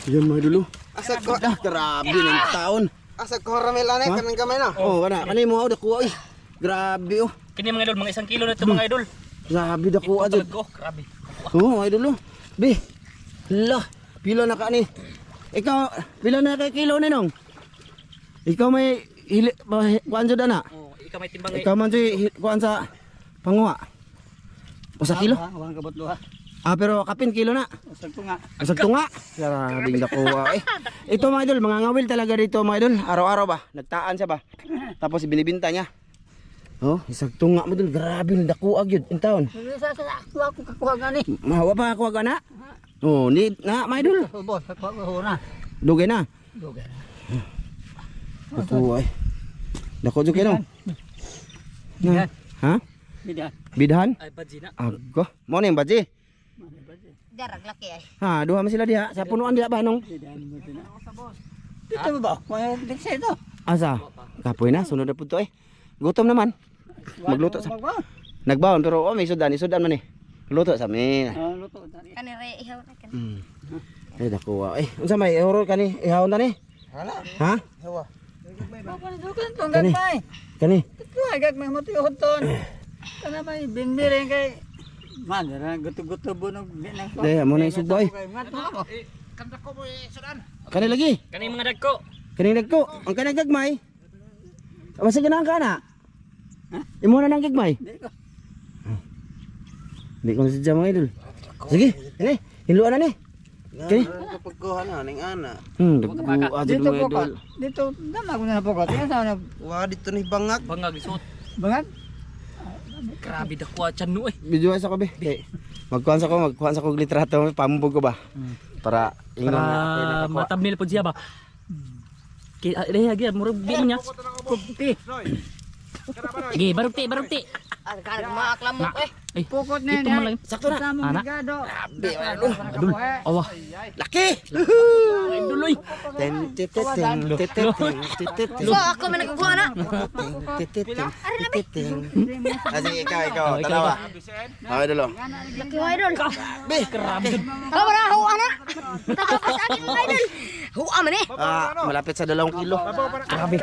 Yan mga idol. Asa ko. Grabe ng taon. Asa ko ramel anay kanang gamay na. Oh, kanay mo dako ay. Grabe oh. Kini mga idol, mga 1 kilo na ito mga idol. Grabe dako ajud. Grabe. Oh, mga idol. Be. La, pila na ka ni. Ikaw, pila na kay kilo ni nong? Ikaw may kuan jud ana. Oh, ikaw may timbang. Ikaw man jud kuan sa panguha. Usa kilo? Wang kabot duha. Pero kapin kilo na. Sagto nga. Sakto nga. Grabing dakuha eh. Ito mga idol, mga ngawil talaga dito mga idol. Araw-araw ba? Nagtaan siya ba? Tapos binibinta niya. Oh, isagto nga mo idol. Grabing dakuha gyud in taon. Sa ako kakuha gani. Mahawa pa ako na. Oh, ni na mga idol. Boss, kakuha ko na. Dugay na. Dugay. Dakuha eh. Dako jud kay Bidan. Ha? Bidan. Bidhan? Ay, badji na. Ago. Mo ni baji. Darag laki ay. Ha, duha man sila diha. Sa punuan diha ba nong? Dito ba? May diksi ito. Asa? Kapoy na, sunod na pud to eh. Gutom naman. Magluto sa Nagbaon pero may sudan man eh. Luto sa amin. Luto tani. Kani re ihaw na kan. Ay dako eh. Unsa may ihorol kani? Ihawon ta ni? Hala. Ha? Hewa. Dukan tong gagmay. Kani? Ito ay gagmay mo tuyod ton. Kana may binbiring kay man, guto-guto bunog nang. Dai amo na isugba eh. Kanta ko mo sudan. Kani lagi. Kani mga dagko. Kani nagko. Ang kani gagmay. Basta ganahan ka na. Imo na nang gagmay. Di ko na sadya mga idol. Sige, ini. Hinluan na ni. Kani? Pagkuha na ning ana. Dagko aja Dito mga po idol. Dito dama ko na pokot. Yan sa na. Wa dito ni bangag. Bangag isuot. Bangag? Grabe dako chan no eh. Video sa ko be. Magkuhan sa ko litrato pambog ko ba. Para ingon na ako Para nakakuha. matamnil po siya ba? Kaya lagi murag bi niya. Pugti. Gi, barugti. Ang kanang maaklamok eh. Ay, Pukot na ito yan. man lang. Sakto na. Ana. Gado. Adul. Awa. Laki. Iduloy. So ako man nagkuha na. Kasi ikaw, tanawa. Okay, dulo. Laki wa idol. Be, Grabe. Kamu na huwa na. Tapos akin mga idol. Huwa man eh. malapit sa 2 kilo. Grabe.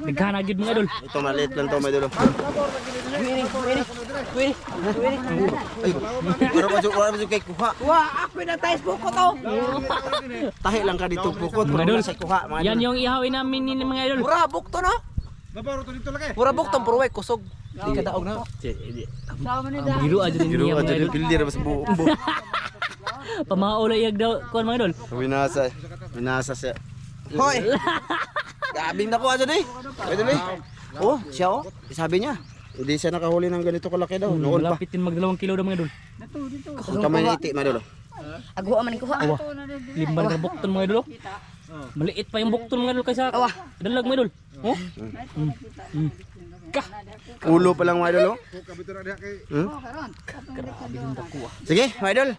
Nagkana gid mga idol. Ito maliit lang to, may dulo. Ay, wala ba kay kuha? Wa, ako na tayo pukot to. Tahi lang ka dito pukot, Mga idol. wala sa kuha. Mga Yan idol. yung ihawin namin ni mga idol. Burabok to no? Burabok to, puro way kusog. Di ka daog na. Sama ni da. Biro aja din Giro niya aja mga di idol. pildir mas buo. Pamaulay yag daw kuan mga idol. Winasa siya. Hoy. Gabing na ko aja di. Pwede di. Oh, siya oh. Sabi niya. Hindi siya nakahuli ng ganito kalaki daw. Noon pa. Malapitin mag 2 kilo daw mga idol. Ang kamay ni iti, madulo. Agwa man kuha. Awa. Limban ka bukton mga idol. Maliit pa yung bukton mga idol kaysa dalag mga idol. Oh. Ulo pa lang mga idol. Sige, mga idol.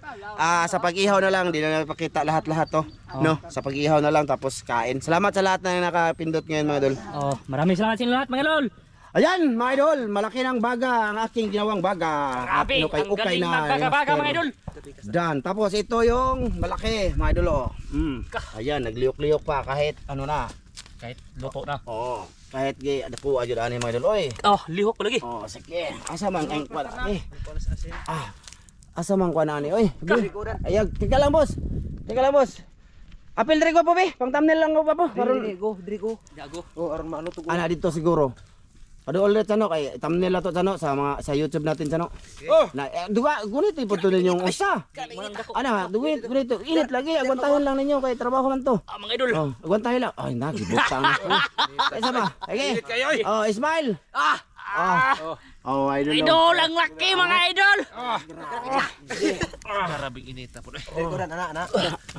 Sa pag-ihaw na lang, di na napakita lahat-lahat to. No, sa pag-ihaw na lang tapos kain. Salamat sa lahat na nakapindot ngayon mga idol. Oh, maraming salamat sa inyo lahat mga idol. Ayan, mga idol, malaki ng baga ang aking ginawang baga. At Grabe, ang ukay galing na. magbaga mga idol. Dan, tapos ito yung malaki, mga idol. Oh. Ayan, nagliyok-liyok pa kahit ano na. Kahit luto na. Oo, kahit gay, adako adyo ani mga idol. Oy. Oh, lihok ko lagi. Oh, sige. Asa man ang kwan ani? Asa man kwan ani? Oy. Ayag, tika lang boss. Apil diri ko po be, pang thumbnail lang ko pa po. Drigo. Gago. Oh, aron maano to. Ana dito siguro. Ado ulit ano kay thumbnail na to ano sa mga sa YouTube natin ano. Oh. Na duwa gunit iputol ninyong usa. Ana, gunit init lagi agwantahin lang ninyo kay trabaho man to. Ah, mga idol. Oh, agwantahin lang. Ay, nagibutang na. Kaysa ba? Okay. Oh, smile. Oh, idol. Idol ang laki mga idol. Karabing inita po. Drigo na ana.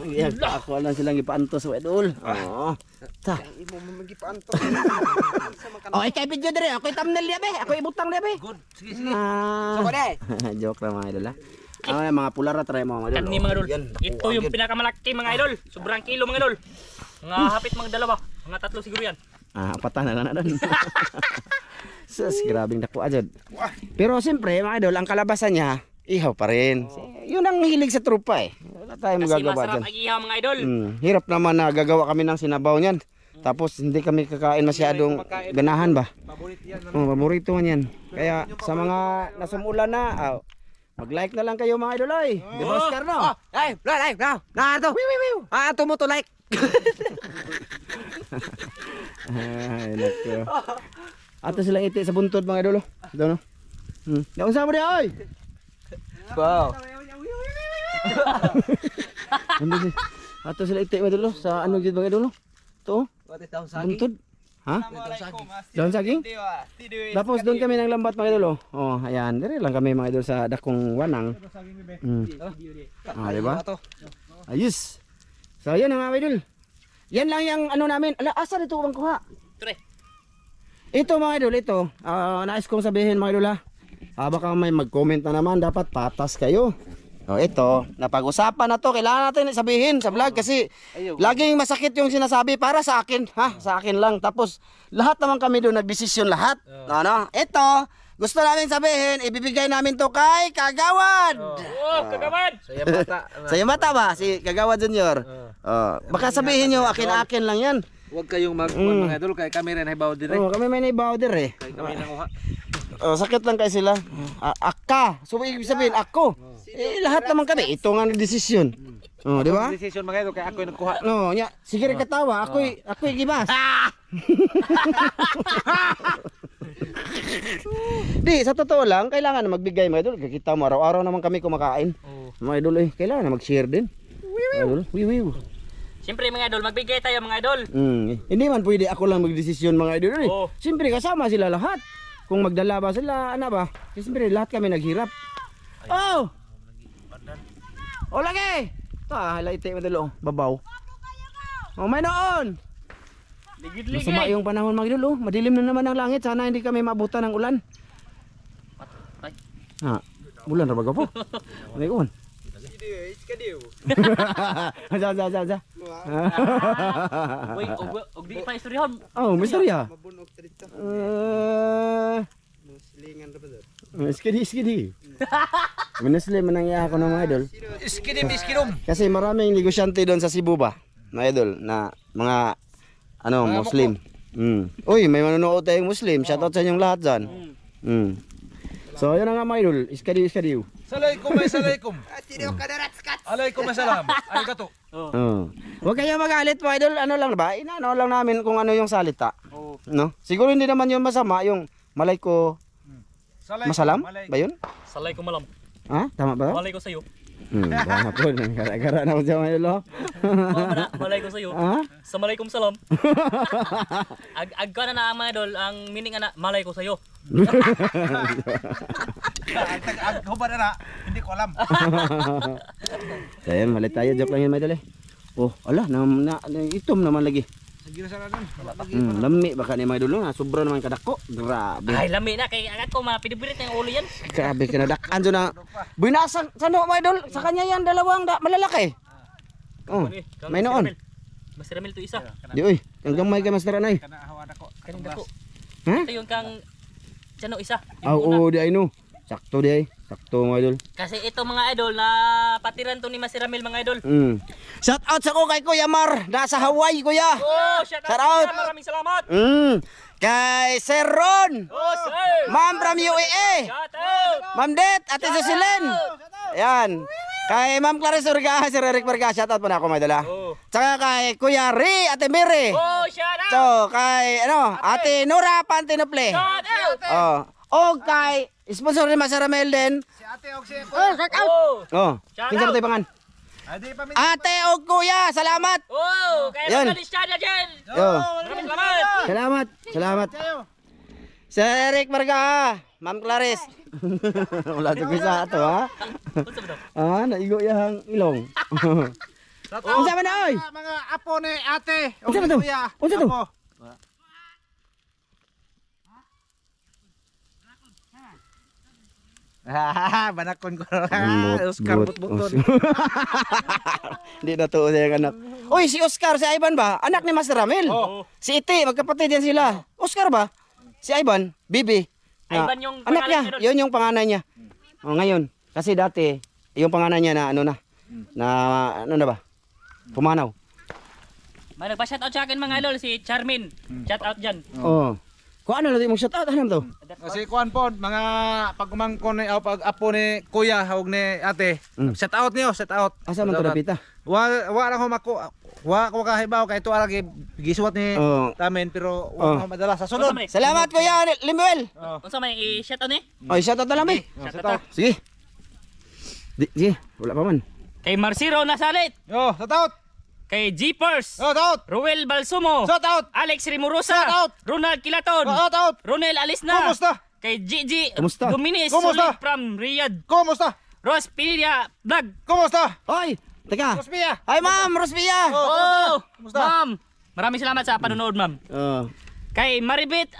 Yan, ako lang silang ipaantos sa idol. Oo. Ta. Imo mo magipaanto. Oh, ikay video dire. Ako thumbnail dia be. Ako ibutang dia be. Good. Sige. Sako de. Joke lang mga idol ha. Mga pulara try mo mga idol. Kani mga idol. Yan, Ito yung pinakamalaki mga idol. Sobrang kilo mga idol. Mga hapit mga dalawa. Mga 3 siguro yan. Patan na lang na doon. Sus, grabing dako ajad. Pero siyempre mga idol, ang kalabasan niya, Ihaw pa rin. Yun ang hilig sa trupa eh. Wala tayong Kasi magagawa masarap dyan. ang ihaw mga idol. Hirap naman na gagawa kami ng sinabaw niyan. Tapos hindi kami kakain masyadong ganahan ba? Paborito man yan. Kaya sa mga nasumulan na, mag-like na lang kayo mga idol ay. Di ba Oscar no? Ay, like now. Na to. Ato mo to like. Ay, nako. Ato silang iti sa buntod mga idol. Daw no. Daw sa mo di ay. Wow. Ato sila iti mga idol sa ano gid mga idol. To. What is down saging? Buntod. Ha? Daon saging? Tapos doon kami ng lambat mga idol. Oh, ayan. Dire lang kami mga idol sa dakong wanang. Di ba? Ayos. So, yan ang mga idol. Yan lang yung ano namin. Ala, asa dito bang kuha? Tre. Ito mga idol, ito. Nais kong sabihin mga idol ha. Baka may mag-comment na naman. Dapat patas kayo. Ito, napag-usapan na to. Kailangan natin sabihin sa vlog kasi laging masakit yung sinasabi para sa akin. Ha? Sa akin lang. Tapos, lahat naman kami doon nagdesisyon lahat. Ano? Ito, gusto namin sabihin, ibibigay namin to kay Kagawad. Oh, Kagawad! Saya bata. Sa iyo mata ba? Si Kagawad Junior. Baka sabihin nyo, akin-akin lang yan. Huwag kayong mga idol kay kami rin hibaw dire. Kami may naibawder eh. Kay kami nanguha. Sakit lang kay sila. Akka. So, ibig sabihin, ako. Lahat naman kami. Ito nga ang desisyon. Di ba? Decision mga idol kay ako yung nagkuha. No, nya, sige rin katawa. Ako'y gibas. Di, sa totoo lang, kailangan na magbigay mga idol. Kita mo, araw-araw naman kami kumakain. Mga idol kailangan na mag-share din. Idol, wiwiw. Siyempre mga idol, magbigay tayo mga idol. Hindi man pwede ako lang magdesisyon mga idol. Oo. Siyempre kasama sila lahat. Kung magdala ba sila, ano ba? Siyempre lahat kami naghirap. Oh! O lagi! Halaiti mo dalo, babaw. May noon! Masama yung panahon mga idol, madilim na naman ang langit. Sana hindi kami maabutan ng ulan. Bulan ra ba po? May uwan. Za. Uy, og di pa istoryahan. Oh, mistorya. Iskidi. Minasli man ang iya ko ng mga idol. Iskidim. Kasi maraming negosyante doon sa Cebu ba? Mga idol na mga Muslim. Uy, may manonood tayong Muslim. Shoutout sa inyong lahat dyan. So, yun na nga mga idol. Iskadi. Assalamualaikum. Alaikum assalam. Arigato. Huwag kayo magalit mga idol. Ano lang ba? Inaano lang namin kung ano yung salita. No? Siguro hindi naman yung masama. Yung malay ko masalam ba yun? Salay ko malam. Ha? Tama ba? Malay ko sa'yo. Tama po. Gara-gara na mo siya mga idol. Malay ko sa'yo. Ha? Sa malay kong salam. Agka na mga idol, ang meaning na malay ko sa'yo. Hubad na, hindi ko alam. So yun, malit tayo. Joke lang yun mga idol Oh, ala, itom naman lagi. Sige sa nanon. Lami baka ni mga idol sobra naman kadako. Grabe. Ay, lami na. Kay agad ko, mga pinibirit ng ulo yan. Grabe kinadakan dyan na. Binasang, sano mga idol? Sa kanya yan, dalawang malalaki. Oh, may noon. Master Ramil to isa. Di oy, hanggang may kamasteran ay. Kanahawad ako. Kanang dako. Ha? Ito yung kang Chano isa. Oo, di ay no. Sakto di ay. Sakto mga idol. Kasi ito mga idol na patiran to ni Master Ramil mga idol. Shout out sa ko kay Kuya Mar. Nasa Hawaii kuya. Oh, shout out. Shout out. Maraming salamat. Kay Sir Ron. Oh, sir. Ma'am from UAE. Shout out. Ma'am Det, Ate Jocelyn. Ayan. Kay Ma'am Clarice Urga, Sir Eric Varga, shout out po na ako mga idol ha. Tsaka kay Kuya Ri, Ate Miri. Oh, shout out. So, kay Ate Nora Pantinople. Shout out. O kay sponsor ni Master Ramil din. Si ate og si Shout Kinsa out. mo tayo pangan? Adi pa min. Ate o kuya, salamat. Oh, kaya Yan. mga na dyan. Yo. Maraming salamat. Salamat. Sir Eric Varga, Ma'am Clarice. Wala to sa ato ha. Naigo yang ilong. Unsa man na oy? Mga apo ni ate og Unsa man to? kuya. Unsa to? Banakon ko. Oscar Oscar butbuton. Hindi na to siya anak. Uy, si Oscar, si Ivan ba? Anak ni Master Ramil. Si Iti, magkapatid yan sila. Oscar ba? Si Ivan, Bibi. Ivan yung anak pangalan niya. niya doon. Yun yung panganay niya. Ngayon. Kasi dati, yung pangalan niya na ano na ba? Pumanaw. May nagpa-shoutout sa akin mga idol, si Charmin. Shoutout dyan. Oo. Kung ano natin mong shout out, hanam to. Kasi kuan po, mga pagumangkon ni pag apo ni kuya hawag ni ate. Shout out niyo, shout out. Asa man to napita? Wa lang ko mako. Wa ko kahibaw kay to ara gisuwat ni Oo. tamen pero wa ko madala sa sunod. Salamat Kuya Limuel. Unsa may i-shoutout ni? Oy, shout out na lang, be. Shoutout. Sige. Sige, wala pa man. Kay Marciro Nasalit, Yo, shout out. kay Jeepers, Shout out. Ruel Balsumo, Shout out. Alex Rimurosa, Shoutout. Ronald Kilaton, Shout out. Ronel Alisna, Kumusta? kay Gigi Kumusta? Dominis Kumusta? Sulit from Riyadh, Kumusta? Ross Pilia Vlog. Kumusta? Oy, teka. Rospia. Ay, Ma'am Rospia. Oh, Kumusta? ma'am. Maraming salamat sa panonood, ma'am. Oh. Kay Maribit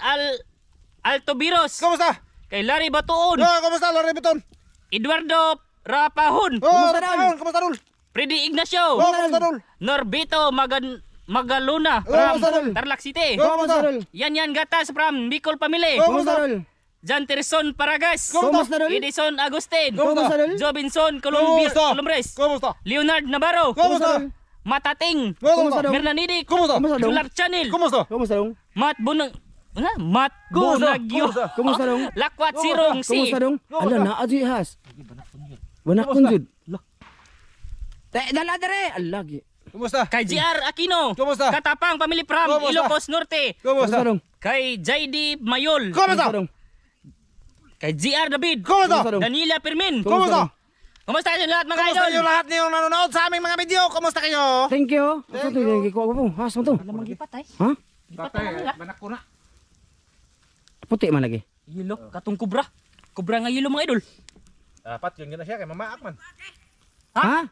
Altobiros, Kumusta? kay Larry Batuon, Kumusta Lore Beton? Eduardo Rapahon, Kumusta daw? Kumusta dul? Freddy Ignacio, Kumusta dul? Norbito Magaluna Kumusta, from Dol? Tarlac City, Kumusta, Dol? Yan Gatas from Bicol Family, Kumusta, Dol? Jan Terson Paragas, Kumusta, Dol? Edison Agustin, Kumusta, Dol? Jobinson Kumusta? Columbres, Kumusta? Leonard Navarro, Kumusta? Matating, Kumusta, Dol? Mernanidik, Kumusta? Kumusta, Dol? Jular Channel, Kumusta? Kumusta, dong? Mat Bunagyo, Kumusta, dong? Lakwat Sirong Si, Kumusta, dong? Ala, naadyo ihas. Banak kun jud. Dala dere, alagi. Kumusta? kay JR Aquino, Kumusta? Katapang Family from Kumusta? Ilocos Norte, Kumusta, dong? kay JD Mayol, Kumusta? dong? kay JR David, Kumusta? dong? Daniela Pirmin. Kumusta? Kumusta kayo lahat mga Kumusta idol? kayo lahat niyo nanonood sa aming mga video? Kumusta kayo? Thank you. Asa to yung gikuha mo? Has mo to. Ha? Banak ko na. Puti man lagi. Yelo, katong kubra. Kubra nga yelo mga idol. Dapat yun gina siya kay mamaak man. Ha?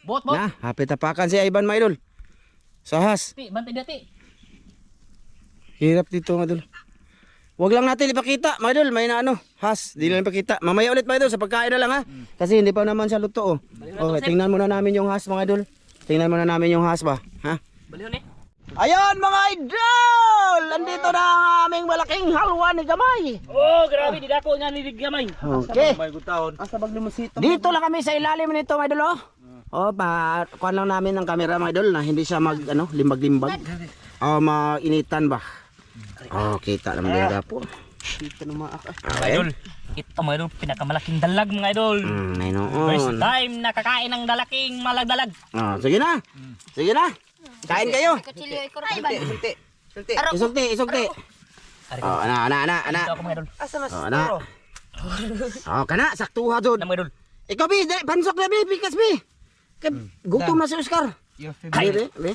Bot. Na, hapit tapakan si Ivan mga idol. Sa has. Ti, bantay dati. Hirap dito mga idol. Huwag lang natin ipakita mga idol. May na ano. Has. Di lang ipakita. Mamaya ulit mga idol. Sa pagkain na lang ha. Kasi hindi pa naman siya luto oh. Okay, tingnan muna namin yung has mga idol. Tingnan muna namin yung has ba. Ha? Baliw ni. Ayan mga idol! Nandito na ang aming malaking halwa ni Gamay. Oh, grabe di dako nga ni Gamay. Okay. May gutaon. Dito lang kami sa ilalim nito mga idol oh. Oh, kuhan lang namin ng camera mga idol na hindi siya limbag-limbag. Oh, mainitan ba? Oh, kita naman yung gapo. Kita naman ako. Idol, ito mga idol, pinakamalaking dalag mga idol. First Ayun. time nakakain ng dalaking malagdalag. Oh, sige na. Sige na. Kain kayo. Kutsilyo ikaw rin. Isugti. Oh, ana. Ito ako mga idol. Oh, ana. Oh, kana saktuha jud. Na mga idol. Ikaw bi, pansok na bi, pikas bi. Gutom na si Oscar. Ay, be.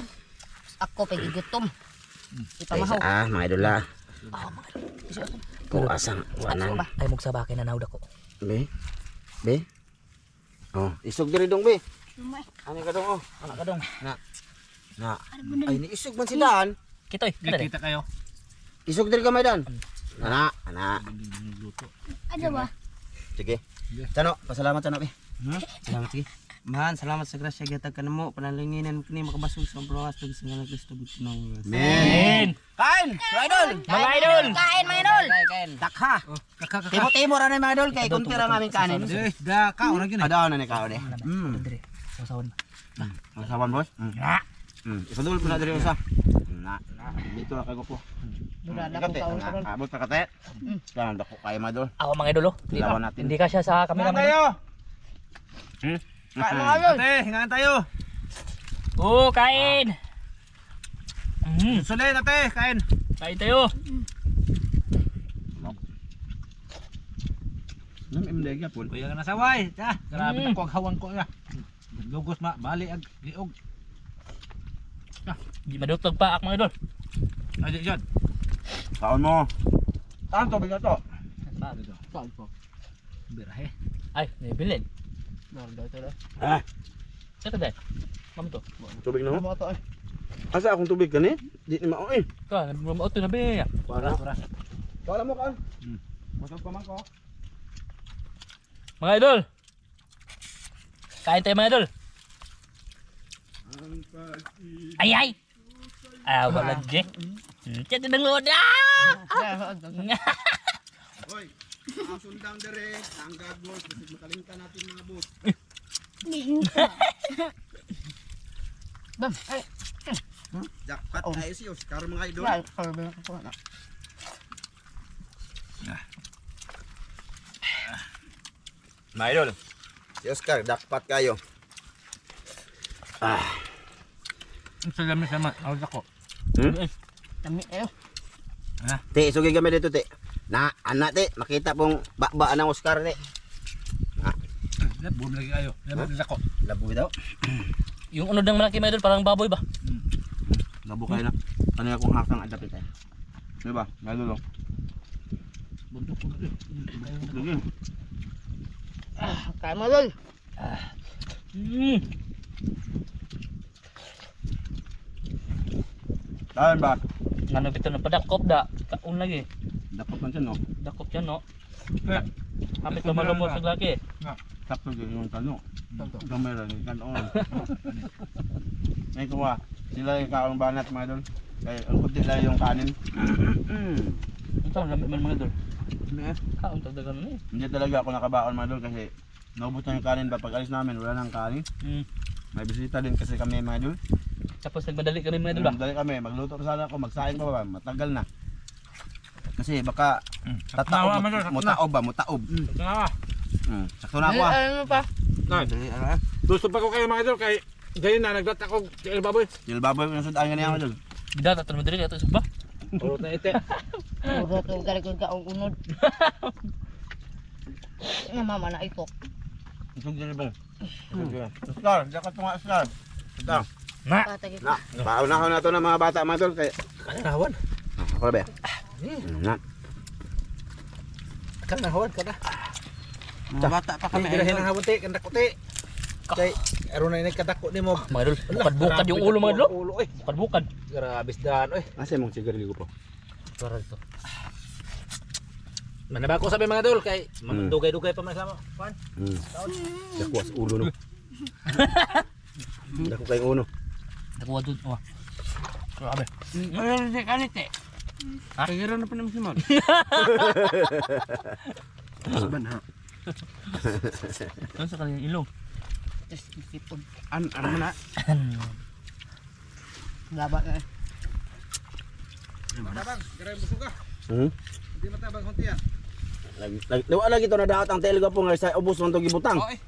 Ako pagigutom. Mga idol ah. Puasang wanan. Ay magsabakin na nawd ako. Be. Oh, isog diri dong be. Ano ka dong oh? Ana ka dong. Na. Ay ni isog man si Dan. Kitoy, Kita kayo. Isog diri gamay Dan. Ana. Ano ba? Sige. Tano, pasalamat tano be. Salamat sige. Man, salamat sa grasya gatag kanamo panalinginan kini makabasog sa prowas pag sa ngalan Kristo butnong. Men. Kain, mga idol. Mga idol. Kain mga idol. Dakha. Timo ra na mga idol kay kunti ra aming kanin. Da ka ora gina. Adaw na ni kao de. Dire. Sasawan. Masawan boss. Ipadul pala diri usa. Na. Dito ra kay ko. Abot pa kate. Yan dako kay mga idol. Ako mga idol. Dilawan natin. Hindi ka siya sa kamera mga idol. Tayo. Kain mga idol. Ate, hingan tayo. Oo, kain. Sulen ate, kain. Kain tayo. Nam imdeg yapon. Kuya na saway. Ta, grabe na ko hawang ko ya. Lugos bali ag liog. Di madutog pa ak mga idol. Ay diyan. Kaon mo. Kaon to bigat to. Saan po? Birahe. Ay, may bilin. Ah, Ito dahil. Mamo to. tubig na mo. Asa akong tubig kani? Di ni mao eh. Ka, nagmamauto na be. Para. Kaon mo kaon. Masag pa man ko. Mga idol. Kain tayo mga idol. Ay. Wala ge. Chat ng load. Ang sundang dere, ang gagol, kasi makalimtan natin mga boss. Bam, ay. Jackpot tayo si Oscar mga idol. Wala, kalabay ko po. Mga idol, si Oscar, jackpot kayo. Sa dami sama, awag ako. Dami, eh. Te, sugay kami dito, te. Na, anak, te, makita pong bakba ng Oscar, te. Bumili lagi kayo. Labi ako. Laboy daw. Yung unod ng malaki mga idol, parang baboy ba? Labo kayo na. Ano yung kung hakang adapit tayo. Di ba? Mga idol, Bundok ko na. Sige. Kaya mo, Lol. Dahil ba? Ngano bito na padakop da. Kaun lagi. Dapat man siya, no? Dakop yan no. Hapit ka malubot sa laki. Sakto din yung tanong. Kamera ni kanon. May kuha. Sila yung kaong banat mga idol. Kaya ang kunti lang yung kanin. Ito ang lamit man mga idol. Kaun tagdagan na eh. Hindi talaga ako nakabaon mga idol kasi naubos na yung kanin ba pag alis namin wala nang kanin. May bisita din kasi kami mga idol. Tapos nagmadali kami mga idol ba? Dali kami, magluto na sana ako, magsaing pa ba, matagal na. Kasi baka tataob, mutaob ba, mutaob. Sakto na ako ah. Ano pa? Gusto pa ko kayo mga idol kay ganyan na nagdat ako kay baboy. Silbaboy ko yung sudaan nga niya mga idol. Bida ta madali ka to subba. Puro na ite. Puro ko galikod ka ang unod. Nga mama na ito. Isog dili ba? Oscar, diyan ka tunga Oscar. Ito. Patagit. Na, paunahon na to ng mga bata mga idol. Kaya, Kanahawan. ako na ba? Na. Kanahawan ka na. Mga bata pa kami. Birahin ang hawon te, kandak ko te. Kay aron na kadako nimo. Mga idol, bukad-bukad yung ulo mga idol. Ulo eh. Bukad-bukad. Grabe daan oy. Asa mong sigarilyo ko po? Para ito. Manaba ko sabi mga idol kay dugay-dugay pa man sama. Kuan. Dakuha sa ulo no. Dako kay uno. Nakuha doon. Oh. Grabe. Ano si kanite? Kagiro na pa naman si Mar. Asban ha. Ano sa kanyang ilong? Tapos isipon. Ano mo na? Laba na eh. Matabang, garay busog ka. Hindi matabang huntiya. Lawa lagi to na daot ang telga po nga sa ubos man to gibutang. Okay.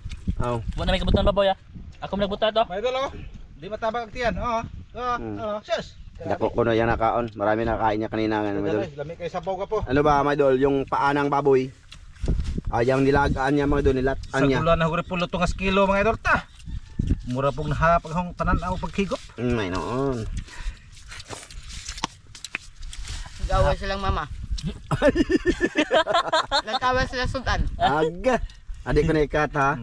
Aw. Buwan na may kabutan baboy ah. Ako nagbuta to. Mga idol oh. Di matabang ang tiyan. Oo. Oo. Sus. Dako ko na yan nakaon. Marami nakain niya kanina nga mga idol. Lami kay sabaw ka po. Ano ba mga idol, yung paa ng baboy? Ayang nilagaan niya mga idol, nilatan Sa niya. bulan na huri pulo tungas kilo mga idol ta. Mura pong nahapag hong tanan ako paghigop. May noon. Nag-away silang mama. Nag-away sila sudan. Aga. Adik ko na ikat ha.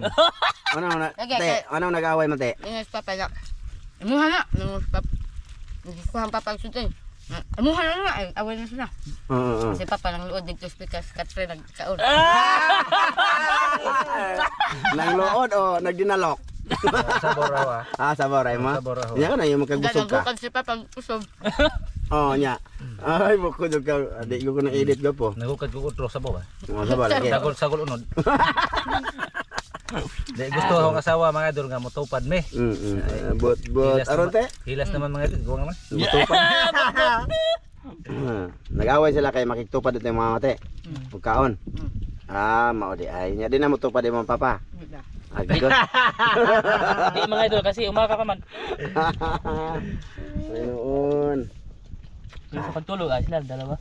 Te, ano nag-away mo te? Yung papaya. Imuha na. Nagkuhan pa pag sudan. Imuha na nga. Away na sila. Oo. Kasi papa nang luod dito speakers katre nagkaon. Nang lood o nagdinalok? Sabaw raw ah. Saboray mo? Sabaw raw. Nya ka na yung magkagusog ka. Nagbukan si papa kusog. Oo, nya. Ay, bukod ka. Adik ko na edit ka po. Nagukad ko utro sabaw ah. Sabar lagi. Sagol unod. Di gusto akong asawa mga idol nga motupad me. But, aron te? Hilas naman mga idol, gawa naman. Mutupad. Nag-away sila kay makikitupad ito yung mga mate. Pagkaon. Mao di ay. Nya din na mutupad yung mga papa. Agad. Di mga idol kasi umaka ka man. Ayun. Yung sa pagtulog sila dalawa.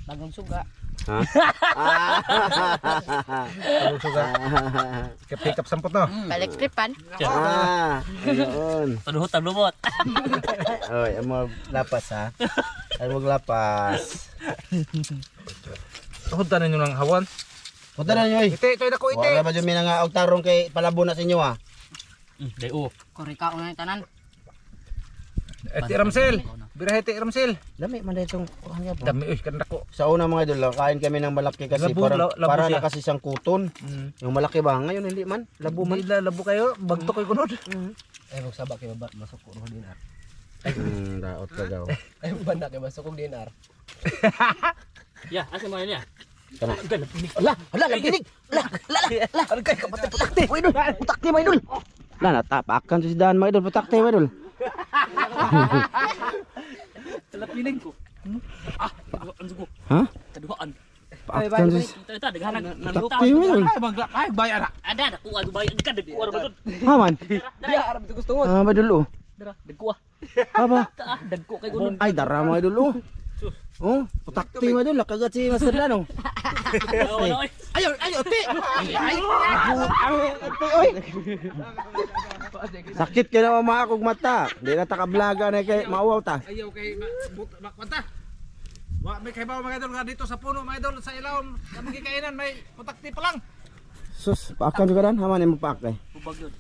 Bagong suga. Ha? Ano suga? Pick up sampot no. Balik tripan. Ayun. Paduhot ang lumot. Oy, amo lapas ha. Ay mo lapas. Hunta ninyo ng hawan. Punta na nyo Ite, ito dako ite. Wala ba dyan minangaog tarong kay palabo na sa inyo ha? Dayo. Koreka ko na yung tanan. Ite Ramsel. Birahe ite Ramsel. Dami man dito kuhanya po. Dami kanda ko. Sa una mga idol, kain kami ng malaki kasi Labo, labo para siya. na kasi siyang kuton. Yung malaki ba? Ngayon hindi man, labo man. Hindi labo kayo, bagto koy kunod. Ay magsaba kay baba masuk ko dinar. Daot ka daw. Ay banda kay masuk ko dinar. Ya, asa mo niya? Ala, lampinig. Ala, kay kapatid putakti, mga idol. Putakti, mga idol. Ala, natapakan si Dan, mga idol, putakti, mga idol. Talapinig ko. Taduhaan ko. Ha? Taduhaan. Pakan si Ito, daghanag. putakti, mga idol. Ay, bayan na. Ada, dakuha. Dubayan ka, dakuha. Ha, man? Dara, arap ito gusto mo. Ah, mga idol, oh. Dara, dakuha. Ha ba? Dagko kay gunon. Ay, dara, mga idol, oh. Oh, putakti, mga idol. Lakagat si Master Dan, oh. Ayaw, te. Oy. Sakit ka na mga akong mata. Di na takablaga na kay mauwaw ta. Ayaw kay makwanta. Wa may kaybaw mga idol nga dito sa puno mga idol sa ilawom. Kaming kikainan may putakti pa lang. Sus, paakan juga dan. Haman yung paak eh. Ubag yun.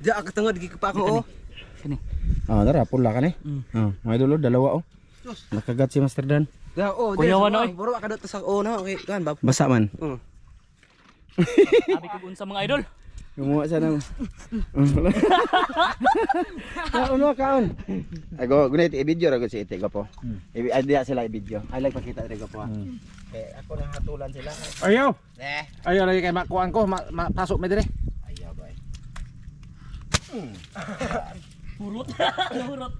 Diya ka tungod gi pa ako oh. Ah, dara pula kan eh. Mga idol, dalawa oh. Nakagat si Master Dan. Da oh, Kuya Wanoy. buro ka dito sa una okay kan bab. Basa man. Sabi ko sa mga idol. Gumawa sana mo. Kaon mo, kaon. Ako, gunit i-video ra gud si Ite ko po. Idea sila i-video. I like pakita rin ko po. Eh, ako nang hatulan sila. Ayaw. Ayaw lagi kay makuan ko, pasok mi dire. Ayaw ba. Purot. Purot.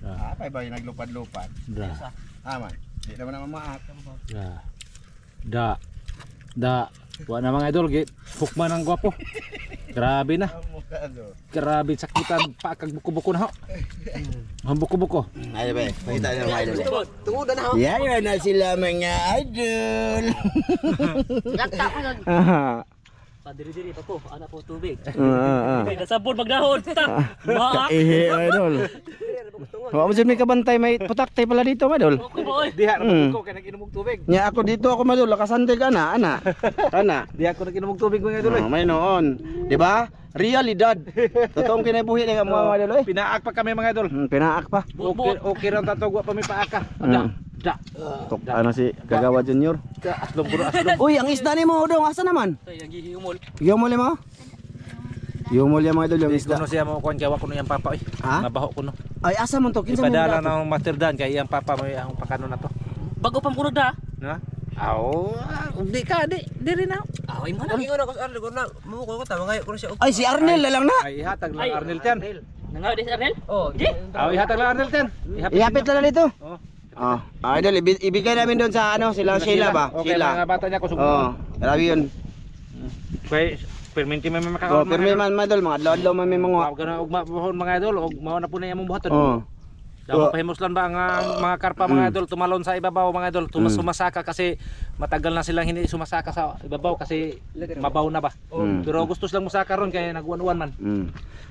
Apa ba yung naglupad-lupad? Aman. Di naman naman maak. Da. Wa na mga idol, fukman ang gwapo. Grabe na. Grabe sakitan pa kag buko-buko na ho. Ang buko-buko. Ay ba, pakita niyo mga idol. Tungudan ha. Yan na sila mga idol. Lakta ko nun. Padiri-diri pa po. Anak po tubig. Ah. Ay, nasabon magnahon. Maak. Ihi, idol. Wa mo jud may kabantay, may putakte pala dito, idol. Okay boy. Diha na buko kay nag-inom og tubig. Nya ako dito ako madol, kasante ka na, ana. Ana. Di ako nag-inom og tubig mga idol. May noon. Di ba? Realidad. Totoong kinabuhi ng mga idol eh. Pinaak pa kami mga idol. Pinaak pa. Okay ra tatog wa pa mi paaka. Da. Tok ano si Kagawa Junior. Aslong puro aslong. Uy, ang isda ni mo dong, asa naman? Ay, naghihimol. Yumol mo? Yumol yung mga idol yung Isda isda. no siya mo kuan kay wa kuno yang papa eh. Ha? Mabaho kuno. Ay, asa man to? Kinsa mo Ipadala dato? ng Master Dan kay iyang papa may ang pakano na to. Bago pang kunod na. Na? Di ka di rin na. Away man. Ingon ako sa arlo ko na mo ko ta mga ko na siya. Ay, si Arnel na lang na. Ay ihatag lang Arnel Ten. Nangaw din si Arnel? Oh, Ihatag lang Arnel Ten. Iapit na lang dito. Oh. Ah, idol, ibigay namin doon sa ano, sila Sheila ba? Okay, Sheila. mga bata niya ko Oh, sumunod. grabe yun. Kay perminti may Oh, makakaon. pero man idol, mga adlaw-adlaw man may mga. Wa gana og mabuhon mga idol og mao na po na imong buhaton. Oh. Dapat pahimos lang ba ang mga karpa mga idol tumalon sa ibabaw mga idol, sumasaka kasi matagal na silang hindi sumasaka sa ibabaw kasi mabaw na ba. Pero gusto silang musaka ron kaya nagwan-wan man.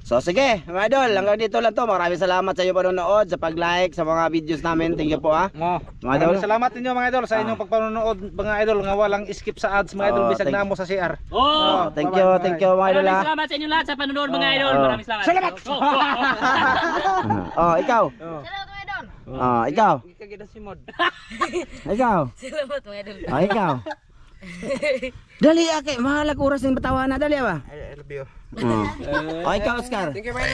So sige, mga idol, hanggang dito lang to. Maraming salamat sa inyo panonood, sa pag-like sa mga videos namin. Thank you po ha. Mo. Mga idol. Salamat ninyo mga idol sa inyong pagpanonood mga idol nga walang skip sa ads mga idol bisag thank- na mo sa CR. Oh! Thank you mga idol Maraming ha. salamat sa inyo lahat sa panonood mga idol. Maraming salamat. Salamat! Oh, ikaw. Salamat mga idol. Oh, ikaw. kagida si mod. Ikaw. Salamat mga idol. Oh, ikaw. Dali ake, mahalag oras ng batawa na dali ba? I love you. Oh, ikaw Oscar. Thank you, man.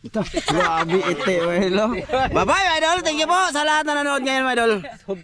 Ito, grabe ite, mga idol. Bye-bye, mga idol. Thank you po sa lahat na nanood ngayon, mga idol.